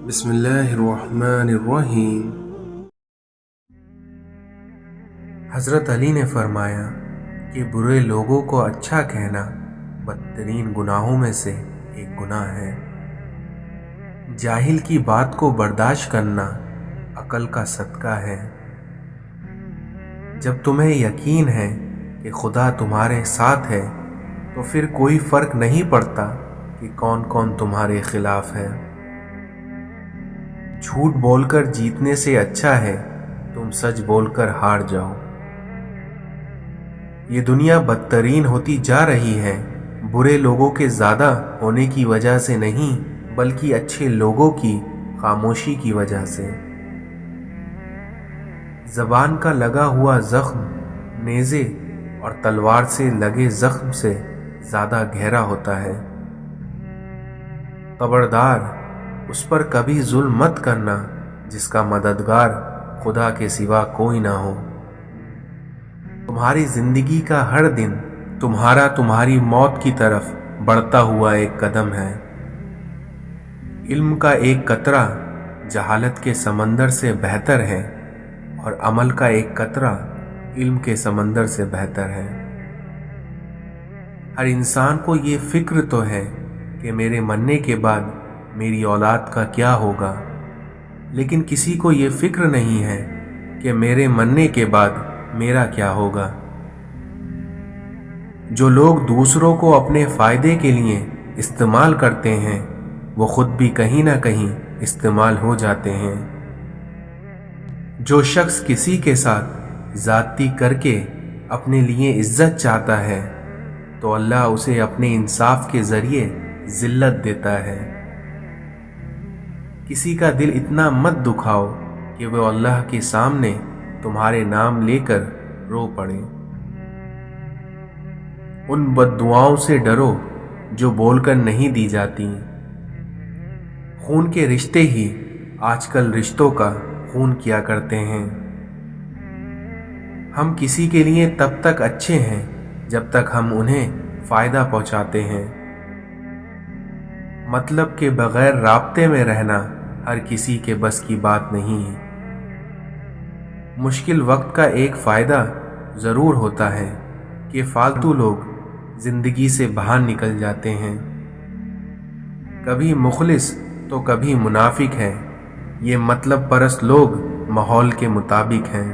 بسم اللہ الرحمن الرحیم۔ حضرت علی نے فرمایا کہ برے لوگوں کو اچھا کہنا بدترین گناہوں میں سے ایک گناہ ہے۔ جاہل کی بات کو برداشت کرنا عقل کا صدقہ ہے۔ جب تمہیں یقین ہے کہ خدا تمہارے ساتھ ہے تو پھر کوئی فرق نہیں پڑتا کہ کون کون تمہارے خلاف ہے۔ جھوٹ بول کر جیتنے سے اچھا ہے تم سچ بول کر ہار جاؤ۔ یہ دنیا بدترین ہوتی جا رہی ہے، برے لوگوں کے زیادہ ہونے کی وجہ سے نہیں بلکہ اچھے لوگوں کی خاموشی کی وجہ سے۔ زبان کا لگا ہوا زخم نیزے اور تلوار سے لگے زخم سے زیادہ گہرا ہوتا ہے۔ خبردار، اس پر کبھی ظلم مت کرنا جس کا مددگار خدا کے سوا کوئی نہ ہو۔ تمہاری زندگی کا ہر دن تمہاری موت کی طرف بڑھتا ہوا ایک قدم ہے۔ علم کا ایک قطرہ جہالت کے سمندر سے بہتر ہے اور عمل کا ایک قطرہ علم کے سمندر سے بہتر ہے۔ ہر انسان کو یہ فکر تو ہے کہ میرے مرنے کے بعد میری اولاد کا کیا ہوگا، لیکن کسی کو یہ فکر نہیں ہے کہ میرے مرنے کے بعد میرا کیا ہوگا۔ جو لوگ دوسروں کو اپنے فائدے کے لیے استعمال کرتے ہیں وہ خود بھی کہیں نہ کہیں استعمال ہو جاتے ہیں۔ جو شخص کسی کے ساتھ زیادتی کر کے اپنے لیے عزت چاہتا ہے تو اللہ اسے اپنے انصاف کے ذریعے ذلت دیتا ہے۔ کسی کا دل اتنا مت دکھاؤ کہ وہ اللہ کے سامنے تمہارے نام لے کر رو پڑے۔ ان بد دعاؤں سے ڈرو جو بول کر نہیں دی جاتی۔ خون کے رشتے ہی آج کل رشتوں کا خون کیا کرتے ہیں۔ ہم کسی کے لیے تب تک اچھے ہیں جب تک ہم انہیں فائدہ پہنچاتے ہیں۔ مطلب کے بغیر رابطے میں رہنا ہر کسی کے بس کی بات نہیں ہے۔ مشکل وقت کا ایک فائدہ ضرور ہوتا ہے کہ فالتو لوگ زندگی سے باہر نکل جاتے ہیں۔ کبھی مخلص تو کبھی منافق ہے، یہ مطلب پرست لوگ ماحول کے مطابق ہیں۔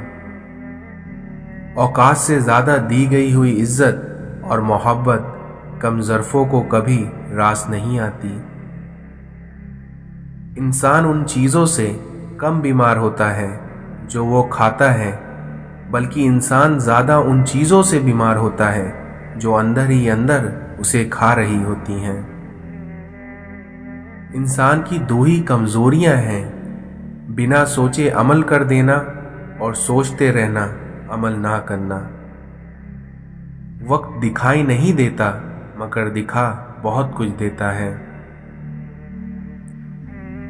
اوقات سے زیادہ دی گئی ہوئی عزت اور محبت کم ظرفوں کو کبھی راس نہیں آتی۔ انسان ان چیزوں سے کم بیمار ہوتا ہے جو وہ کھاتا ہے، بلکہ انسان زیادہ ان چیزوں سے بیمار ہوتا ہے جو اندر ہی اندر اسے کھا رہی ہوتی ہیں۔ انسان کی دو ہی کمزوریاں ہیں، بنا سوچے عمل کر دینا اور سوچتے رہنا عمل نہ کرنا۔ وقت دکھائی نہیں دیتا مگر دکھا بہت کچھ دیتا ہے۔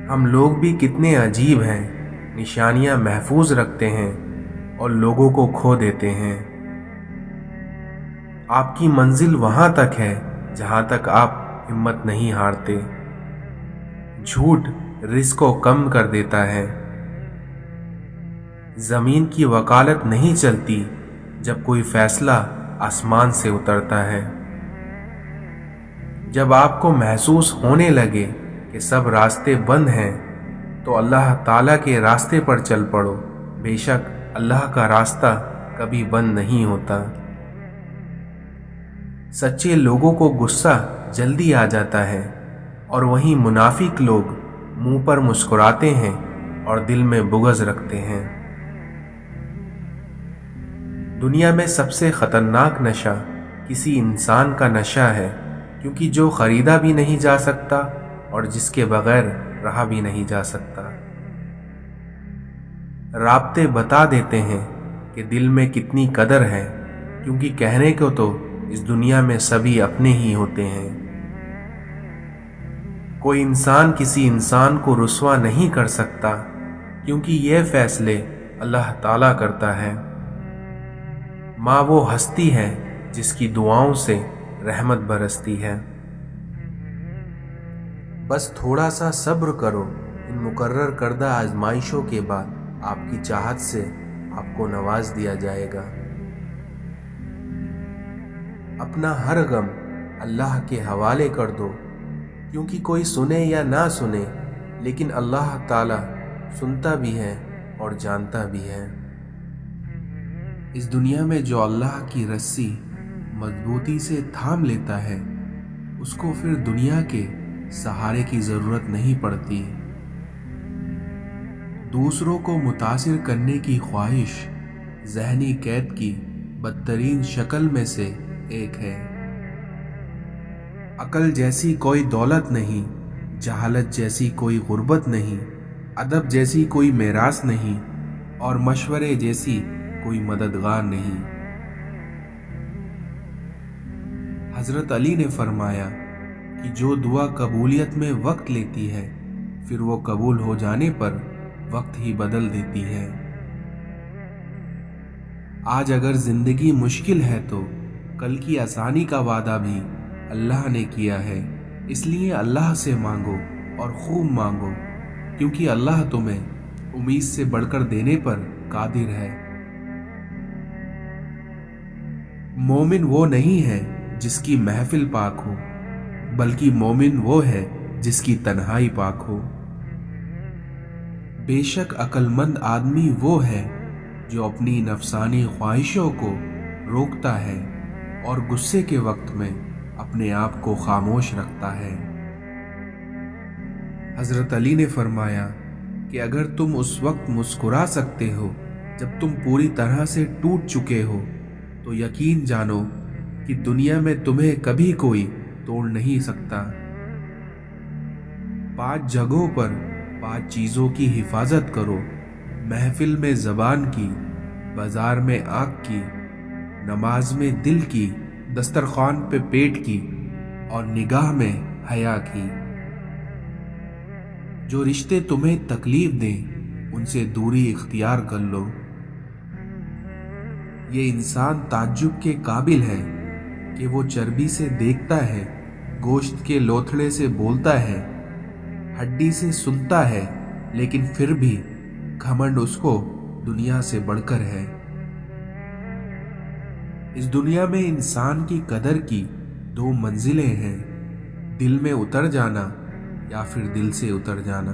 ہم لوگ بھی کتنے عجیب ہیں، نشانیاں محفوظ رکھتے ہیں اور لوگوں کو کھو دیتے ہیں۔ آپ کی منزل وہاں تک ہے جہاں تک آپ ہمت نہیں ہارتے۔ جھوٹ رزق کو کم کر دیتا ہے۔ زمین کی وکالت نہیں چلتی جب کوئی فیصلہ آسمان سے اترتا ہے۔ جب آپ کو محسوس ہونے لگے کہ سب راستے بند ہیں تو اللہ تعالیٰ کے راستے پر چل پڑو، بے شک اللہ کا راستہ کبھی بند نہیں ہوتا۔ سچے لوگوں کو غصہ جلدی آ جاتا ہے اور وہیں منافق لوگ منہ پر مسکراتے ہیں اور دل میں بغض رکھتے ہیں۔ دنیا میں سب سے خطرناک نشہ کسی انسان کا نشہ ہے، کیونکہ جو خریدا بھی نہیں جا سکتا اور جس کے بغیر رہا بھی نہیں جا سکتا۔ رابطے بتا دیتے ہیں کہ دل میں کتنی قدر ہے، کیونکہ کہنے کو تو اس دنیا میں سبھی اپنے ہی ہوتے ہیں۔ کوئی انسان کسی انسان کو رسوا نہیں کر سکتا، کیونکہ یہ فیصلے اللہ تعالیٰ کرتا ہے۔ ماں وہ ہستی ہے جس کی دعاؤں سے رحمت برستی ہے۔ بس تھوڑا سا صبر کرو، ان مقرر کردہ آزمائشوں کے بعد آپ کی چاہت سے آپ کو نواز دیا جائے گا۔ اپنا ہر غم اللہ کے حوالے کر دو، کیونکہ کوئی سنے یا نہ سنے لیکن اللہ تعالیٰ سنتا بھی ہے اور جانتا بھی ہے۔ اس دنیا میں جو اللہ کی رسی مضبوطی سے تھام لیتا ہے اس کو پھر دنیا کے سہارے کی ضرورت نہیں پڑتی۔ دوسروں کو متاثر کرنے کی خواہش ذہنی قید کی بدترین شکل میں سے ایک ہے۔ عقل جیسی کوئی دولت نہیں، جہالت جیسی کوئی غربت نہیں، ادب جیسی کوئی میراث نہیں، اور مشورے جیسی کوئی مددگار نہیں۔ حضرت علی نے فرمایا کہ جو دعا قبولیت میں وقت لیتی ہے پھر وہ قبول ہو جانے پر وقت ہی بدل دیتی ہے۔ آج اگر زندگی مشکل ہے تو کل کی آسانی کا وعدہ بھی اللہ نے کیا ہے، اس لیے اللہ سے مانگو اور خوب مانگو، کیونکہ اللہ تمہیں امید سے بڑھ کر دینے پر قادر ہے۔ مومن وہ نہیں ہے جس کی محفل پاک ہو، بلکہ مومن وہ ہے جس کی تنہائی پاک ہو۔ بے شک عقل مند آدمی وہ ہے جو اپنی نفسانی خواہشوں کو روکتا ہے اور غصے کے وقت میں اپنے آپ کو خاموش رکھتا ہے۔ حضرت علی نے فرمایا کہ اگر تم اس وقت مسکرا سکتے ہو جب تم پوری طرح سے ٹوٹ چکے ہو تو یقین جانو کہ دنیا میں تمہیں کبھی کوئی توڑ نہیں سکتا۔ 5 جگہوں پر 5 چیزوں کی حفاظت کرو، محفل میں زبان کی، بازار میں آنکھ کی، نماز میں دل کی، دسترخوان پہ پیٹ کی، اور نگاہ میں حیا کی۔ جو رشتے تمہیں تکلیف دیں ان سے دوری اختیار کر لو۔ یہ انسان تعجب کے قابل ہے کہ وہ چربی سے دیکھتا ہے، گوشت کے لوتھڑے سے بولتا ہے، ہڈی سے سنتا ہے، لیکن پھر بھی گھمنڈ اس کو دنیا سے بڑھ کر ہے۔ اس دنیا میں انسان کی قدر کی 2 منزلیں ہیں، دل میں اتر جانا یا پھر دل سے اتر جانا۔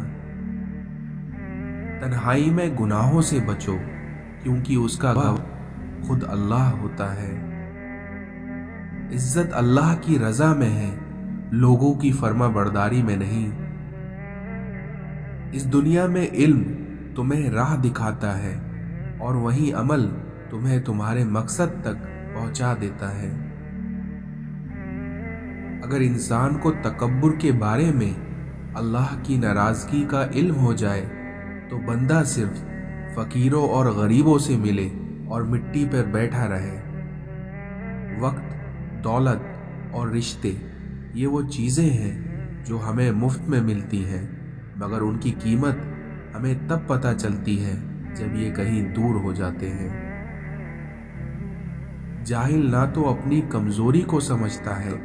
تنہائی میں گناہوں سے بچو، کیونکہ اس کا گواہ خود اللہ ہوتا ہے۔ عزت اللہ کی رضا میں ہے، لوگوں کی فرما برداری میں نہیں۔ اس دنیا میں علم تمہیں راہ دکھاتا ہے اور وہی عمل تمہیں تمہارے مقصد تک پہنچا دیتا ہے۔ اگر انسان کو تکبر کے بارے میں اللہ کی ناراضگی کا علم ہو جائے تو بندہ صرف فقیروں اور غریبوں سے ملے اور مٹی پر بیٹھا رہے۔ وقت، دولت اور رشتے یہ وہ چیزیں ہیں جو ہمیں مفت میں ملتی ہیں، مگر ان کی قیمت ہمیں تب پتہ چلتی ہے جب یہ کہیں دور ہو جاتے ہیں۔ جاہل نہ تو اپنی کمزوری کو سمجھتا ہے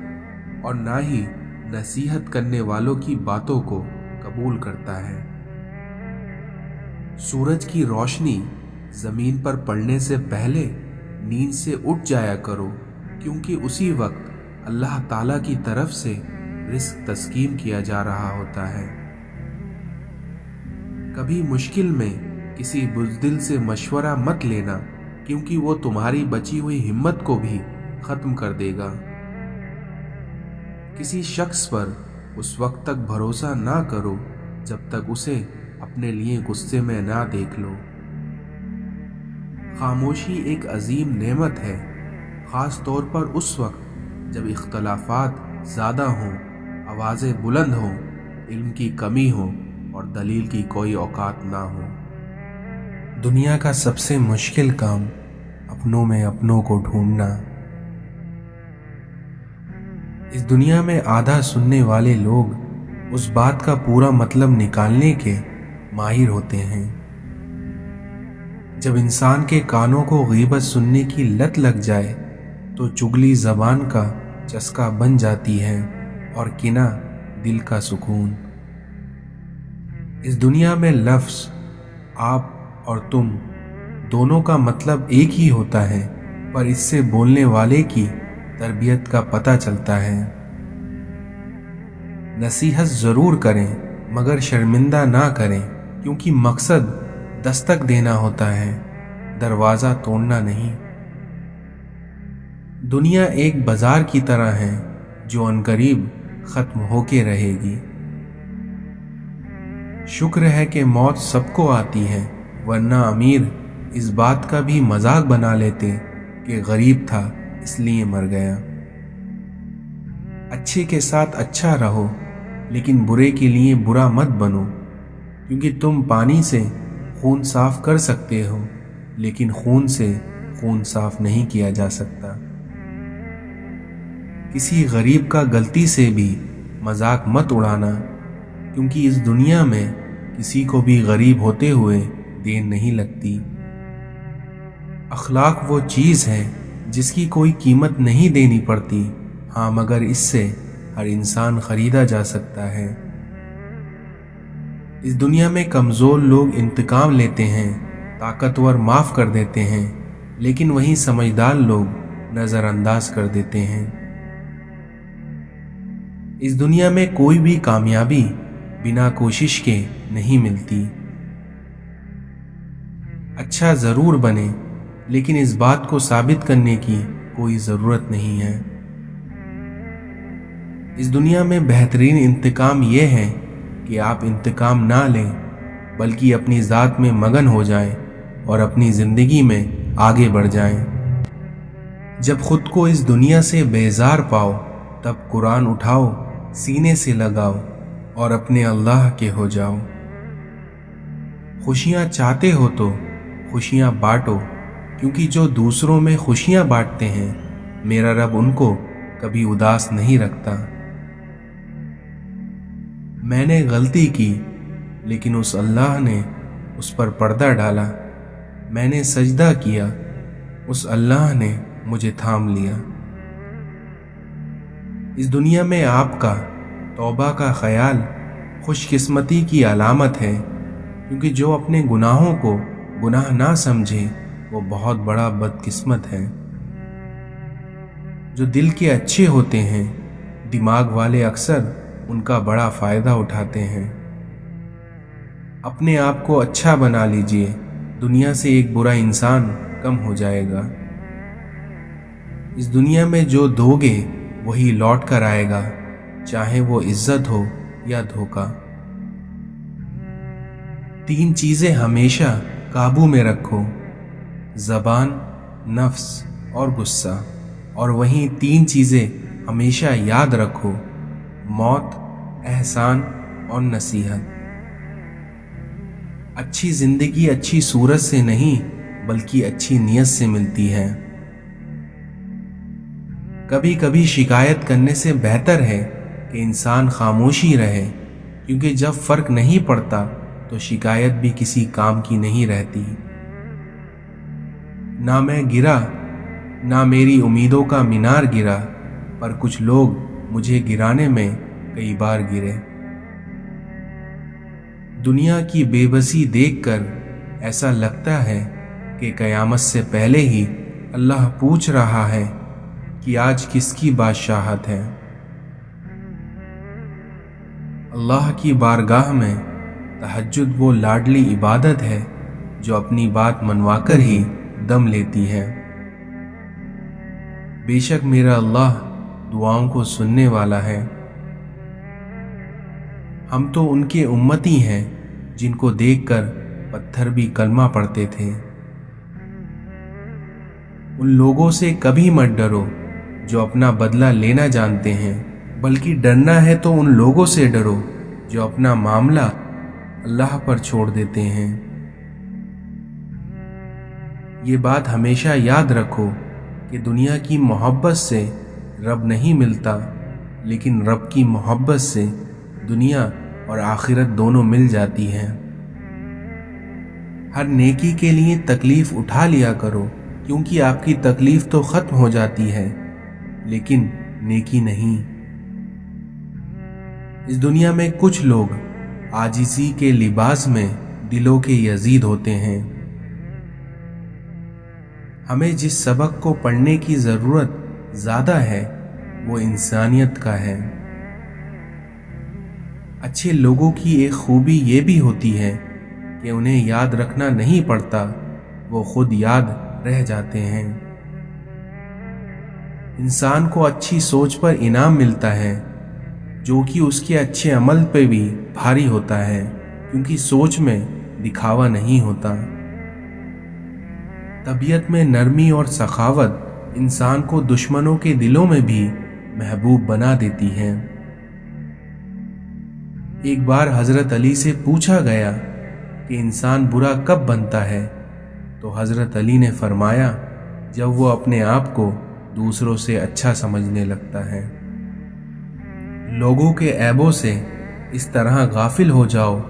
اور نہ ہی نصیحت کرنے والوں کی باتوں کو قبول کرتا ہے۔ سورج کی روشنی زمین پر پڑنے سے پہلے نیند سے اٹھ جایا کرو، کیونکہ اسی وقت اللہ تعالیٰ کی طرف سے رزق تسکین کیا جا رہا ہوتا ہے۔ کبھی مشکل میں کسی بزدل سے مشورہ مت لینا، کیونکہ وہ تمہاری بچی ہوئی ہمت کو بھی ختم کر دے گا۔ کسی شخص پر اس وقت تک بھروسہ نہ کرو جب تک اسے اپنے لیے غصے میں نہ دیکھ لو۔ خاموشی ایک عظیم نعمت ہے، خاص طور پر اس وقت جب اختلافات زیادہ ہوں، آوازیں بلند ہوں، علم کی کمی ہو اور دلیل کی کوئی اوقات نہ ہو۔ دنیا کا سب سے مشکل کام اپنوں میں اپنوں کو ڈھونڈنا۔ اس دنیا میں آدھا سننے والے لوگ اس بات کا پورا مطلب نکالنے کے ماہر ہوتے ہیں۔ جب انسان کے کانوں کو غیبت سننے کی لت لگ جائے تو چگلی زبان کا چسکا بن جاتی ہے اور کینہ دل کا سکون۔ इस दुनिया में लफ्ज़ आप और तुम दोनों का मतलब एक ही होता है, पर इससे बोलने वाले की तरबियत का पता चलता है। नसीहत ज़रूर करें मगर शर्मिंदा ना करें, क्योंकि मकसद दस्तक देना होता है, दरवाज़ा तोड़ना नहीं। दुनिया एक बाजार की तरह है जो अनकरीब ख़त्म होके रहेगी। शुक्र है कि मौत सबको आती है, वरना अमीर इस बात का भी मजाक बना लेते कि गरीब था इसलिए मर गया। अच्छे के साथ अच्छा रहो, लेकिन बुरे के लिए बुरा मत बनो, क्योंकि तुम पानी से खून साफ कर सकते हो, लेकिन खून से खून साफ नहीं किया जा सकता। किसी गरीब का गलती से भी मजाक मत उड़ाना, क्योंकि इस दुनिया में किसी को भी गरीब होते हुए देर नहीं लगती। अखलाक वो चीज़ है जिसकी कोई कीमत नहीं देनी पड़ती, हाँ, मगर इससे हर इंसान खरीदा जा सकता है। इस दुनिया में कमज़ोर लोग इंतकाम लेते हैं, ताकतवर माफ़ कर देते हैं, लेकिन वहीं समझदार लोग नज़रअंदाज कर देते हैं। इस दुनिया में कोई भी कामयाबी बिना कोशिश के नहीं मिलती। अच्छा ज़रूर बने, लेकिन इस बात को साबित करने की कोई ज़रूरत नहीं है। इस दुनिया में बेहतरीन इंतकाम ये है कि आप इंतकाम ना लें, बल्कि अपनी ज़ात में मगन हो जाएं और अपनी ज़िंदगी में आगे बढ़ जाएं। जब खुद को इस दुनिया से बेजार पाओ, तब कुरान उठाओ, सीने से लगाओ और अपने अल्लाह के हो जाओ। खुशियाँ चाहते हो तो खुशियाँ बांटो, क्योंकि जो दूसरों में खुशियाँ बांटते हैं, मेरा रब उनको कभी उदास नहीं रखता। मैंने गलती की, लेकिन उस अल्लाह ने उस पर पर्दा डाला। मैंने सजदा किया, उस अल्लाह ने मुझे थाम लिया। इस दुनिया में आपका तौबा का ख्याल खुशकिस्मती की अलामत है, क्योंकि जो अपने गुनाहों को गुनाह ना समझे वो बहुत बड़ा बदकिस्मत है। जो दिल के अच्छे होते हैं, दिमाग वाले अक्सर उनका बड़ा फ़ायदा उठाते हैं। अपने आप को अच्छा बना लीजिए, दुनिया से एक बुरा इंसान कम हो जाएगा। इस दुनिया में जो दोगे वही लौट कर आएगा, चाहे वो इज्जत हो या धोखा। 3 चीज़ें हमेशा काबू में रखो, ज़बान, नफ्स और गुस्सा। और वहीं 3 चीज़ें हमेशा याद रखो, मौत, एहसान और नसीहत। अच्छी ज़िंदगी अच्छी सूरत से नहीं, बल्कि अच्छी नीयत से मिलती है। कभी कभी शिकायत करने से बेहतर है कि इंसान खामोशी रहे, क्योंकि जब फ़र्क नहीं पड़ता तो शिकायत भी किसी काम की नहीं रहती। ना मैं गिरा, ना मेरी उम्मीदों का मीनार गिरा, पर कुछ लोग मुझे गिराने में कई बार गिरे। दुनिया की बेबसी देखकर ऐसा लगता है कि क़यामत से पहले ही अल्लाह पूछ रहा है कि आज किसकी बादशाहत है। अल्लाह की बारगाह में तहज्जुद वो लाडली इबादत है जो अपनी बात मनवाकर ही दम लेती है। बेशक मेरा अल्लाह दुआओं को सुनने वाला है। हम तो उनके उम्मती हैं जिनको देखकर पत्थर भी कलमा पढ़ते थे। उन लोगों से कभी मत डरो जो अपना बदला लेना जानते हैं, बल्कि डरना है तो उन लोगों से डरो जो अपना मामला अल्लाह पर छोड़ देते हैं। ये बात हमेशा याद रखो कि दुनिया की मोहब्बत से रब नहीं मिलता, लेकिन रब की मोहब्बत से दुनिया और आखिरत दोनों मिल जाती हैं। हर नेकी के लिए तकलीफ उठा लिया करो, क्योंकि आपकी तकलीफ तो ख़त्म हो जाती है, लेकिन नेकी नहीं। इस दुनिया में कुछ लोग आजिज़ी के लिबास में दिलों के यजीद होते हैं। हमें जिस सबक को पढ़ने की ज़रूरत ज़्यादा है वो इंसानियत का है। अच्छे लोगों की एक खूबी ये भी होती है कि उन्हें याद रखना नहीं पड़ता, वो खुद याद रह जाते हैं। इंसान को अच्छी सोच पर इनाम मिलता है, जो कि उसके अच्छे अमल पे भी भारी होता है, क्योंकि सोच में दिखावा नहीं होता। तबीयत में नरमी और सखावत इंसान को दुश्मनों के दिलों में भी महबूब बना देती है। एक बार हजरत अली से पूछा गया कि इंसान बुरा कब बनता है, तो हजरत अली ने फरमाया, जब वो अपने आप को दूसरों से अच्छा समझने लगता है। लोगों के ऐबों से इस तरह गाफिल हो जाओ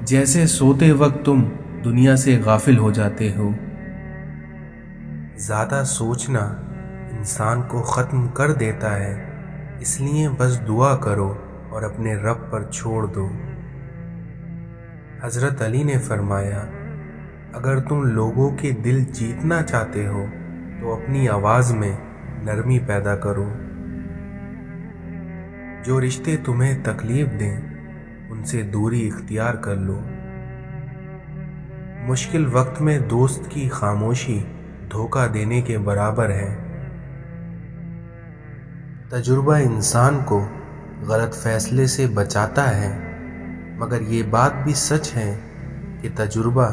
जैसे सोते वक्त तुम दुनिया से गाफिल हो जाते हो। ज़्यादा सोचना इंसान को ख़त्म कर देता है, इसलिए बस दुआ करो और अपने रब पर छोड़ दो। हज़रत अली ने फरमाया, अगर तुम लोगों के दिल जीतना चाहते हो तो अपनी आवाज़ में नरमी पैदा करो। जो रिश्ते तुम्हें तकलीफ दें उनसे दूरी इख्तियार कर लो। मुश्किल वक्त में दोस्त की खामोशी धोखा देने के बराबर है। तजुर्बा इंसान को गलत फैसले से बचाता है, मगर ये बात भी सच है कि तजुर्बा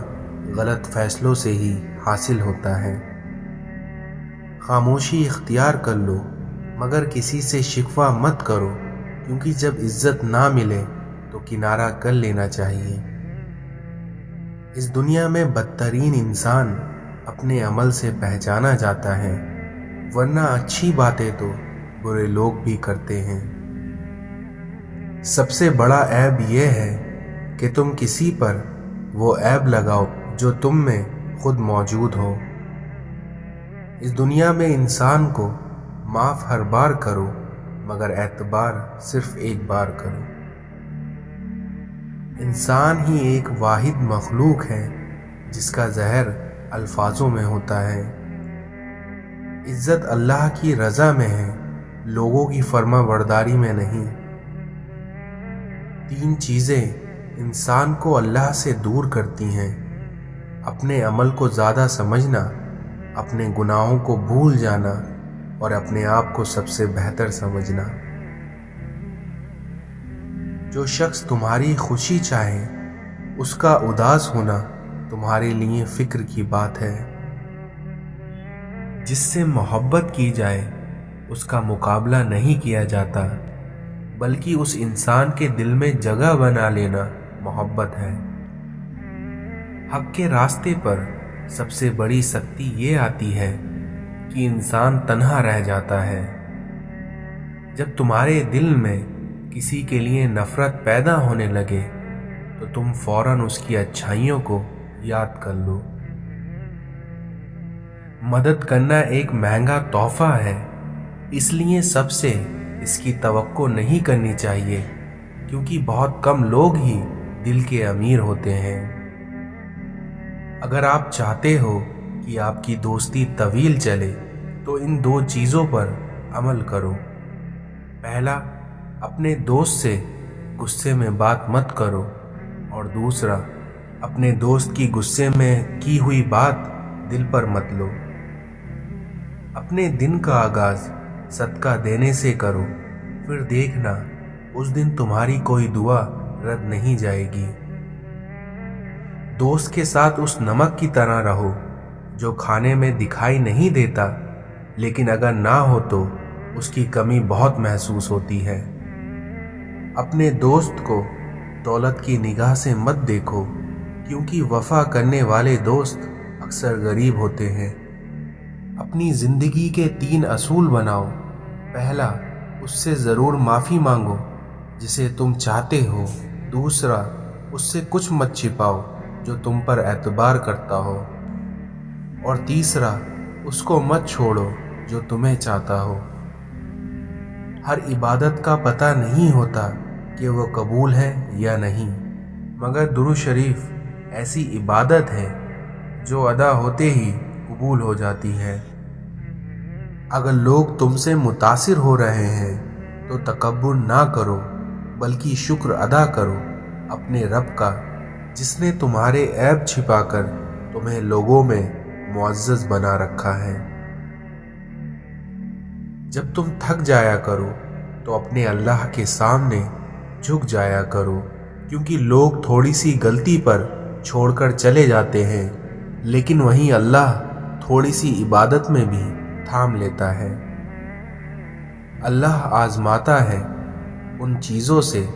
गलत फैसलों से ही हासिल होता है। खामोशी इख्तियार कर लो, मगर किसी से शिकवा मत करो, क्योंकि जब इज्जत ना मिले तो किनारा कर लेना चाहिए। इस दुनिया में बदतरीन इंसान अपने अमल से पहचाना जाता है, वरना अच्छी बातें तो बुरे लोग भी करते हैं। सबसे बड़ा ऐब यह है कि तुम किसी पर वो ऐब लगाओ जो तुम में खुद मौजूद हो। इस दुनिया में इंसान को माफ़ हर बार करो, मगर एतबार सिर्फ एक बार करो। इंसान ही एक वाहिद मखलूक है जिसका जहर अल्फाजों में होता है। इज्जत अल्लाह की रज़ा में है, लोगों की फर्मा बरदारी में नहीं। 3 चीज़ें इंसान को अल्लाह से दूर करती हैं: अपने अमल को ज़्यादा समझना, अपने गुनाहों को भूल जाना और अपने आप को सबसे बेहतर समझना। जो शख्स तुम्हारी खुशी चाहे, उसका उदास होना तुम्हारे लिए फिक्र की बात है। जिससे मोहब्बत की जाए उसका मुकाबला नहीं किया जाता, बल्कि उस इंसान के दिल में जगह बना लेना मोहब्बत है। हक के रास्ते पर सबसे बड़ी सख्ती ये आती है कि इंसान तन्हा रह जाता है। जब तुम्हारे दिल में किसी के लिए नफरत पैदा होने लगे तो तुम फौरन उसकी अच्छाइयों को याद कर लो। मदद करना एक महंगा तोहफा है, इसलिए सबसे इसकी तवक्को नहीं करनी चाहिए, क्योंकि बहुत कम लोग ही दिल के अमीर होते हैं। अगर आप चाहते हो कि आपकी दोस्ती तवील चले तो इन 2 चीज़ों पर अमल करो। पहला, अपने दोस्त से गुस्से में बात मत करो, और दूसरा, अपने दोस्त की गुस्से में की हुई बात दिल पर मत लो। अपने दिन का आगाज सदका देने से करो, फिर देखना उस दिन तुम्हारी कोई दुआ रद्द नहीं जाएगी। दोस्त के साथ उस नमक की तरह रहो जो खाने में दिखाई नहीं देता, लेकिन अगर ना हो तो उसकी कमी बहुत महसूस होती है। अपने दोस्त को दौलत की निगाह से मत देखो, क्योंकि वफा करने वाले दोस्त अक्सर गरीब होते हैं। अपनी ज़िंदगी के 3 असूल बनाओ। पहला, उससे ज़रूर माफ़ी मांगो जिसे तुम चाहते हो। दूसरा, उससे कुछ मत छिपाओ जो तुम पर एतबार करता हो। और तीसरा, उसको मत छोड़ो जो तुम्हें चाहता हो। हर इबादत का पता नहीं होता कि वो कबूल है या नहीं, मगर दुरूद शरीफ ऐसी इबादत है जो अदा होते ही कबूल हो जाती है। अगर लोग तुमसे मुतासिर हो रहे हैं तो तकब्बुर ना करो, बल्कि शुक्र अदा करो अपने रब का, जिसने तुम्हारे ऐब छिपाकर तुम्हें लोगों में मुअज़्ज़ज़ बना रखा है। जब तुम थक जाया करो तो अपने अल्लाह के सामने झुक जाया करो, क्योंकि लोग थोड़ी सी गलती पर छोड़कर चले जाते हैं, लेकिन वहीं अल्लाह थोड़ी सी इबादत में भी थाम लेता है। अल्लाह आजमाता है उन चीज़ों से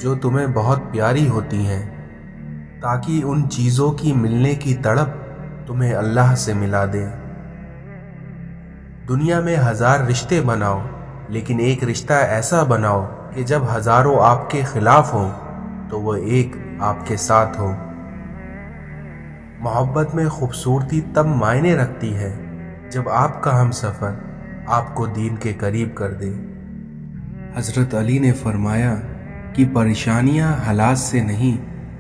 जो तुम्हें बहुत प्यारी होती हैं, ताकि उन चीज़ों की मिलने की तड़प तुम्हें अल्लाह से मिला दे। दुनिया में 1000 रिश्ते बनाओ, लेकिन एक रिश्ता ऐसा बनाओ कि जब हज़ारों आपके खिलाफ हों तो वह एक आपके साथ हो। मोहब्बत में खूबसूरती तब मायने रखती है जब आपका हमसफ़र आपको दीन के करीब कर दे। हज़रत अली ने फरमाया कि परेशानियां हालात से नहीं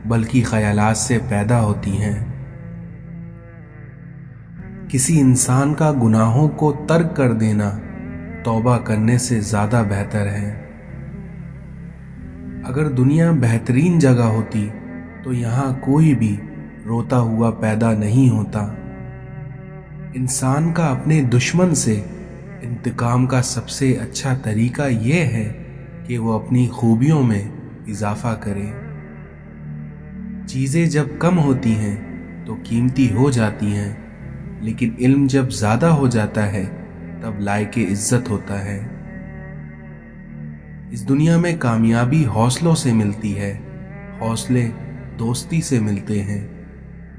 बल्कि ख़यालात से पैदा होती हैं। किसी इंसान का गुनाहों को तर्क कर देना तौबा करने से ज़्यादा बेहतर है। अगर दुनिया बेहतरीन जगह होती तो यहाँ कोई भी रोता हुआ पैदा नहीं होता। इंसान का अपने दुश्मन से इंतकाम का सबसे अच्छा तरीका यह है कि वो अपनी खूबियों में इजाफा करे। चीज़ें जब कम होती हैं तो कीमती हो जाती हैं, लेकिन इल्म जब ज़्यादा हो जाता है तब लायके इज्जत होता है। इस दुनिया में कामयाबी हौसलों से मिलती है, हौसले दोस्ती से मिलते हैं,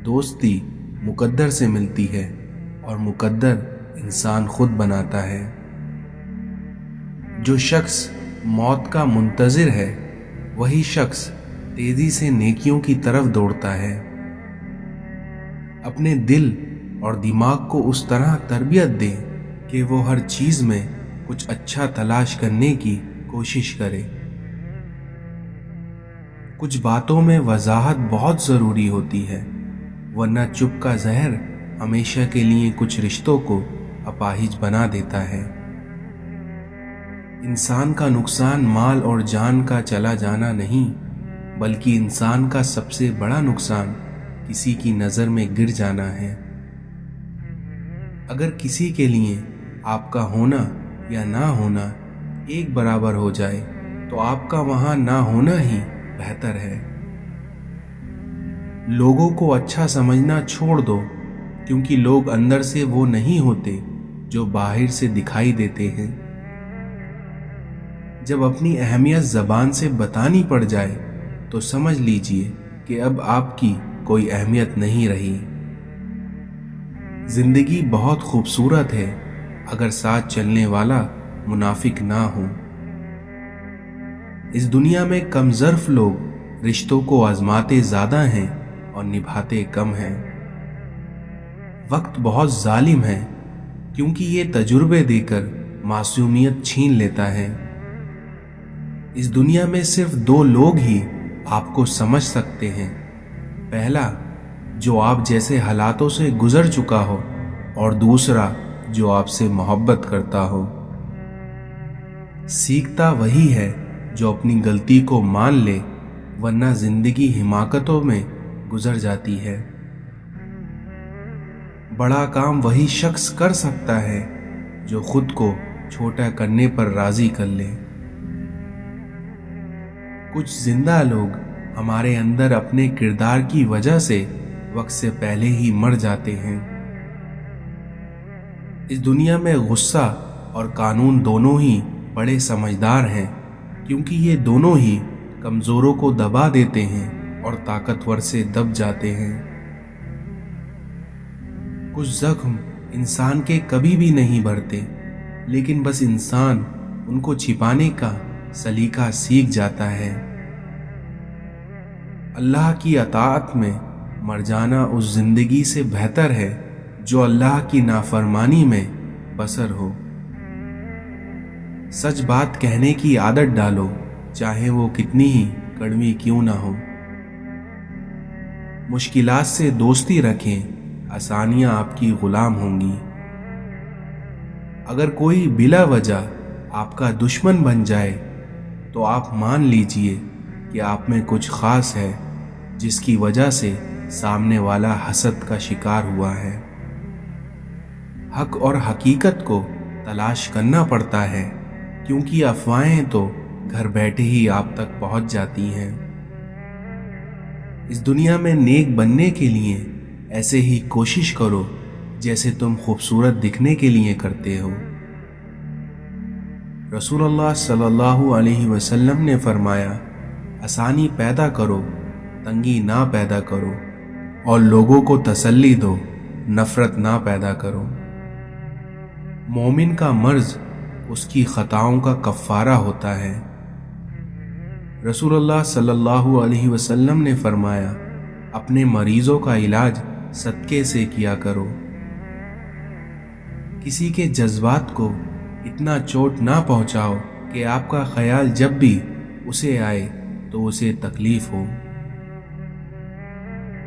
दोस्ती मुकद्दर से मिलती है और मुकद्दर इंसान खुद बनाता है। जो शख्स मौत का मुंतज़िर है वही शख्स तेजी से नेकियों की तरफ दौड़ता है। अपने दिल और दिमाग को उस तरह तरबियत दे कि वो हर चीज़ में कुछ अच्छा तलाश करने की कोशिश करे। कुछ बातों में वजाहत बहुत ज़रूरी होती है, वरना चुप का जहर हमेशा के लिए कुछ रिश्तों को अपाहिज बना देता है। इंसान का नुकसान माल और जान का चला जाना नहीं, बल्कि इंसान का सबसे बड़ा नुकसान किसी की नज़र में गिर जाना है। अगर किसी के लिए आपका होना या ना होना एक बराबर हो जाए तो आपका वहाँ ना होना ही बेहतर है। लोगों को अच्छा समझना छोड़ दो, क्योंकि लोग अंदर से वो नहीं होते जो बाहर से दिखाई देते हैं। जब अपनी अहमियत ज़बान से बतानी पड़ जाए तो समझ लीजिए कि अब आपकी कोई अहमियत नहीं रही। जिंदगी बहुत खूबसूरत है अगर साथ चलने वाला मुनाफिक ना हो। इस दुनिया में कम ज़र्फ लोग रिश्तों को आजमाते ज़्यादा हैं और निभाते कम हैं। वक्त बहुत जालिम है, क्योंकि ये तजुर्बे देकर मासूमियत छीन लेता है। इस दुनिया में सिर्फ 2 लोग ही आपको समझ सकते हैं। पहला, जो आप जैसे हालातों से गुजर चुका हो, और दूसरा जो आपसे मोहब्बत करता हो। सीखता वही है जो अपनी गलती को मान ले, वरना जिंदगी हिमाकतों में गुजर जाती है। बड़ा काम वही शख्स कर सकता है जो खुद को छोटा करने पर राजी कर ले। कुछ जिंदा लोग हमारे अंदर अपने किरदार की वजह से वक्त से पहले ही मर जाते हैं। इस दुनिया में गुस्सा और कानून दोनों ही बड़े समझदार हैं, क्योंकि ये दोनों ही कमजोरों को दबा देते हैं और ताकतवर से दब जाते हैं। कुछ जख्म इंसान के कभी भी नहीं भरते, लेकिन बस इंसान उनको छिपाने का सलीका सीख जाता है। अल्लाह की अताअत में मर जाना उस जिंदगी से बेहतर है जो अल्लाह की नाफरमानी में बसर हो। सच बात कहने की आदत डालो, चाहे वो कितनी ही कड़वी क्यों ना हो। مشکلات سے دوستی رکھیں، آسانیاں آپ کی غلام ہوں گی۔ اگر کوئی بلا وجہ آپ کا دشمن بن جائے تو آپ مان لیجئے کہ آپ میں کچھ خاص ہے جس کی وجہ سے سامنے والا حسد کا شکار ہوا ہے۔ حق اور حقیقت کو تلاش کرنا پڑتا ہے، کیونکہ افواہیں تو گھر بیٹھے ہی آپ تک پہنچ جاتی ہیں۔ اس دنیا میں نیک بننے کے لیے ایسے ہی کوشش کرو جیسے تم خوبصورت دکھنے کے لیے کرتے ہو۔ رسول اللہ صلی اللہ علیہ وسلم نے فرمایا، آسانی پیدا کرو، تنگی نہ پیدا کرو، اور لوگوں کو تسلی دو، نفرت نہ پیدا کرو۔ مومن کا مرض اس کی خطاؤں کا کفارہ ہوتا ہے۔ رسول اللہ صلی اللہ علیہ وسلم نے فرمایا، اپنے مریضوں کا علاج صدقے سے کیا کرو۔ کسی کے جذبات کو اتنا چوٹ نہ پہنچاؤ کہ آپ کا خیال جب بھی اسے آئے تو اسے تکلیف ہو۔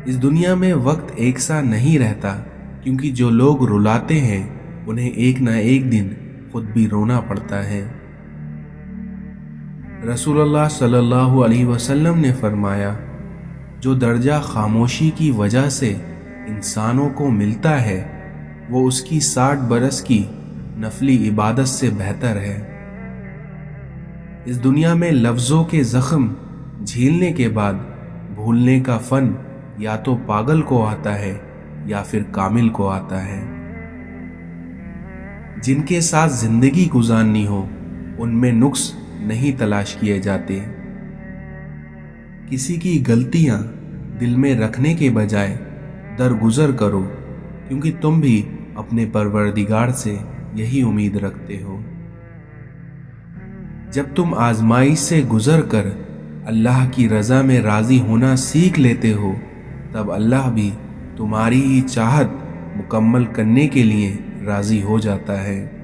اس دنیا میں وقت ایک سا نہیں رہتا، کیونکہ جو لوگ رلاتے ہیں انہیں ایک نہ ایک دن خود بھی رونا پڑتا ہے۔ رسول اللہ صلی اللہ علیہ وسلم نے فرمایا، جو درجہ خاموشی کی وجہ سے انسانوں کو ملتا ہے وہ اس کی 60 برس کی نفلی عبادت سے بہتر ہے۔ اس دنیا میں لفظوں کے زخم جھیلنے کے بعد بھولنے کا فن یا تو پاگل کو آتا ہے یا پھر کامل کو آتا ہے۔ جن کے ساتھ زندگی گزارنی ہو ان میں نقص نہیں تلاش کیے جاتے۔ کسی کی غلطیاں دل میں رکھنے کے بجائے درگزر کرو، کیونکہ تم بھی اپنے پروردگار سے یہی امید رکھتے ہو۔ جب تم آزمائش سے گزر کر اللہ کی رضا میں راضی ہونا سیکھ لیتے ہو، تب اللہ بھی تمہاری ہی چاہت مکمل کرنے کے لیے راضی ہو جاتا ہے۔